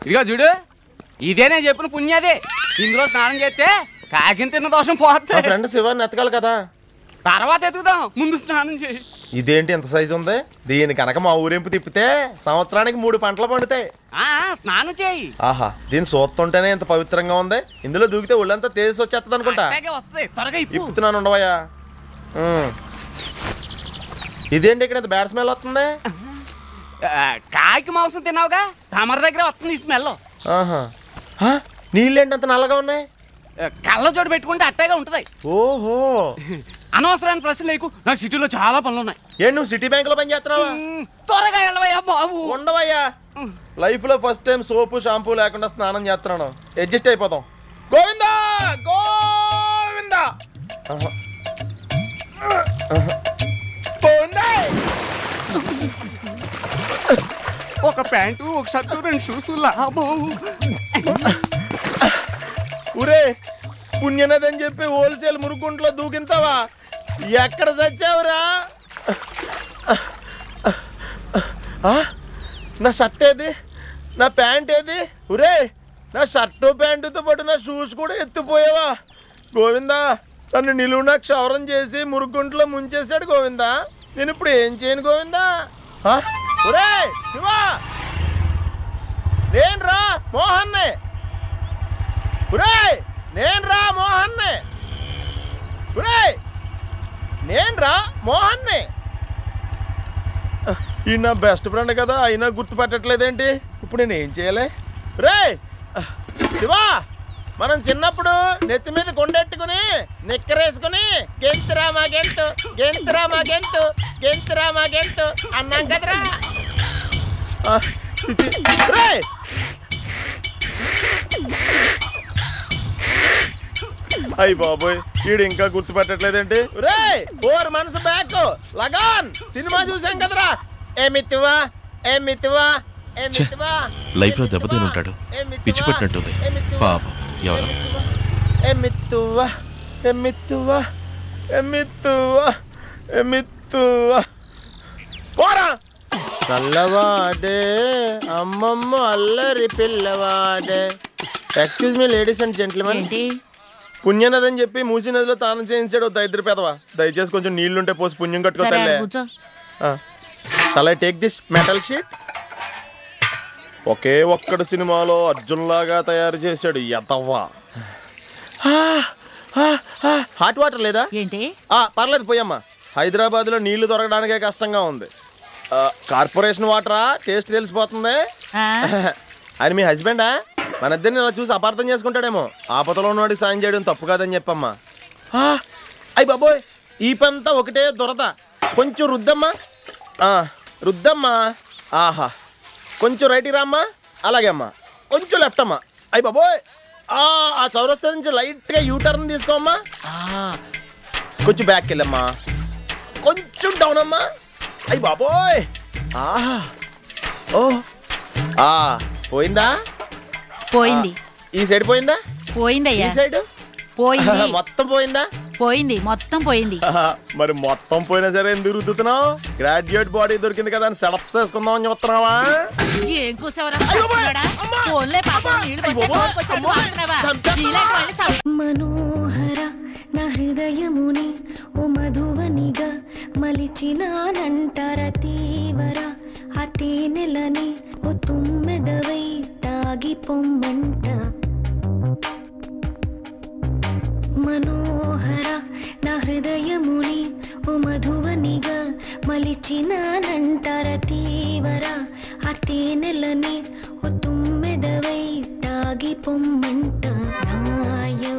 ఇదిగో చూడు, ఇదే నేను చెప్పిన పుణ్యదే. ఇందులో స్నానం చేస్తే కాకిని తిన్న దోషం పోతుంది. ఫ్రెండ్ శివాన్ని ఎతకాలి కదా, తర్వాత ఎతుకుదాం, ముందు స్నానం చేయి. ఇదేంటి ఎంత సైజు ఉంది? దీని కనుక మా ఊరింపు తిప్పితే సంవత్సరానికి 3 పంటలు పండుతాయి. స్నానం చేయి. ఆహా, దీన్ని చూస్తుంటేనే ఇంత పవిత్రంగా ఉంది. ఇందులో దూకితే ఒళ్ళంతా తేసి వచ్చేస్తుంది అనుకుంటా. త్వరగా ఇప్పుతున్నాను, ఉండవయ్యా. ఇదేంటి ఇక్కడ ఇంత బ్యాడ్ స్మెల్ వస్తుంది? కాకి మాంసం తిన్నావుగా, తమరి దగ్గర వస్తుంది ఈ స్మెల్. నీళ్ళేంటి అంత నల్లగా ఉన్నాయి? కళ్ళ జోడు పెట్టుకుంటే అట్టగా ఉంటది. ఓహో, అనవసరమైన ప్రశ్నలు లేకు, నాకు సిటీలో చాలా పనులు ఉన్నాయి. నువ్వు సిటీ బ్యాంక్ లో పని చేస్తున్నావా? త్వరగా వెళ్ళవయ్యా బాబు. ఉండవయ్యా, లైఫ్ లో ఫస్ట్ టైం సోపు షాంపూ లేకుండా స్నానం చేస్తున్నాను. అడ్జస్ట్ అయిపోతాం. గోవిందా గోవిందా ఒక ప్యాంటు, ఒక షర్టు, 2 షూస్ లాభం. ఊరే పుణ్యనదని చెప్పి హోల్సేల్ మురుగుంట్లో దూకింతావా? ఎక్కడ చచ్చావురా? నా షర్ట్ ఏది? నా ప్యాంట్ ఏది? ఊరే, నా షర్టు ప్యాంటుతో పాటు నా షూస్ కూడా ఎత్తిపోయావా? గోవిందా, నన్ను నిలువునా క్షవరం చేసి మురుగుంట్లో ముంచేశాడు గోవిందా. నేను ఇప్పుడు ఏం చేయను గోవిందా? ఊరే శివా, నేను రా మోహన్నే. ఊరే నేను రా మోహన్నే. ఊరే నేను రా మోహన్నే. ఈ నా బెస్ట్ ఫ్రెండ్ కదా, అయినా గుర్తుపట్టట్లేదేంటి? ఇప్పుడు నేను ఏం చేయాలి? రే శివా, మనం చిన్నప్పుడు నెత్తి మీద కొండెట్టుకుని నిక్కరేసుకుని గెంతురామా గెంతు, గెంతురామా గెంతు, గెంతురామా గెంతు అన్నాం కదరా. రే అయ్యి బాబోయ్, వీడు ఇంకా గుర్తుపెట్టట్లేదేంటి? రే 4 months బ్యాక్ లగాన్ సినిమా చూసాం కదరా. ఏమిత్తువా ఏమిత్తువా ఏమిత్తువా. లైఫ్ లో దెబ్బతిని ఉంటాడు, పిచ్చి పట్టినట్టుంది పాపం. ఎవరు? ఏమిత్తువా ఏమిత్తువా ఏమిత్తువా ఏమిత్తువా. పోరా చల్లవాడే అమ్మమ్మ అల్లరి పిల్లవాడే. Excuse me ladies and gentlemen, పుణ్యనదని చెప్పి మూసీ నదిలో తానం చేయించాడు దరిద్ర పెదవా. దయచేసి కొంచెం నీళ్లుంటే పోసి పుణ్యం కట్టుకోలే. Shall I take this metal sheet? Oke Okkadu సినిమాలో అర్జున్ లాగా తయారు చేశాడు ఎతవ్వా. హాట్ వాటర్ లేదా? పర్లేదు పోయమ్మా. హైదరాబాద్ లో నీళ్లు దొరకడానికే కష్టంగా ఉంది. కార్పొరేషన్ వాటరా? టేస్ట్ తెలిసిపోతుంది. ఆయన మీ హస్బెండా? మన ఇద్దరిని ఇలా చూసి అపార్థం చేసుకుంటాడేమో. ఆపదలో ఉన్నవాడికి సాయం చేయడం తప్పు కాదని చెప్పమ్మా. అయ్యి బాబోయ్, ఈ పంతా ఒకటే దొరద. కొంచెం రుద్దమ్మా, రుద్దమ్మా. ఆహా, కొంచెం రైట్కి రామ్మా. అలాగే అమ్మా, కొంచెం లెఫ్ట్ అమ్మా. అయ్యి బాబోయ్, ఆ చౌరస్తా నుంచి లైట్గా యూటర్న్ తీసుకోమ్మా. కొంచెం బ్యాక్కి వెళ్ళమ్మా, కొంచెం డౌన్ అమ్మా. అయ్యి బాబోయ్, ఆహా, ఓ పోయిందా? పోయింది. ఈ సైడ్ పోయిందా? పోయిందయ్యా. ఈ సైడ్ పోయింది. మొత్తం పోయిందా? పోయింది, మొత్తం పోయింది. మరి మొత్తం పోయినా సరే ఎందుకు రుద్దుతున్నావు? గ్రాడ్యుయేట్ బాడీ దొరికింది కదా అని సెటప్ చేసుకుందాం అని చూస్తున్నావా? ఏం కూసావరా? మనోహర నా హృదయముని ఓ మధువనిగా మలిచినానంటర తీవర అతి నెలని ఓ తుమ్మెదవై తాగి పొమ్మంట. మనోహర నా హృదయముని ఓ మధువనిగా మలిచినానంటర తీవర అతి నెలని ఓ తుమ్మెదవై తాగి పొమ్మంట. నాయో